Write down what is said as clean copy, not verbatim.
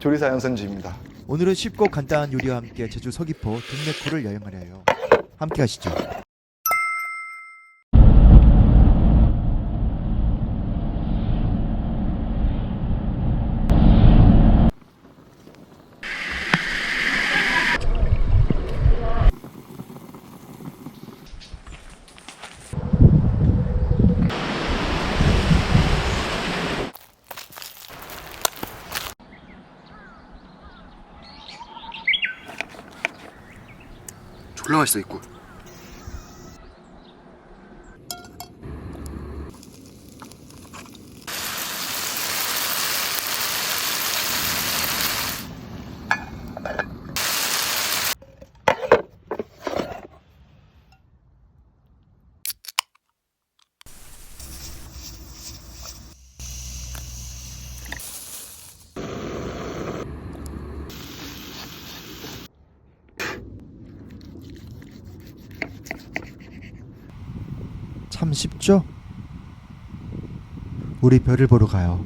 조리사 연선지입니다. 오늘은 쉽고 간단한 요리와 함께 제주 서귀포 동래코를 여행하려 해요. 함께 가시죠. 졸라 맛있어 이 꿀. 참 쉽죠? 우리 별을 보러 가요.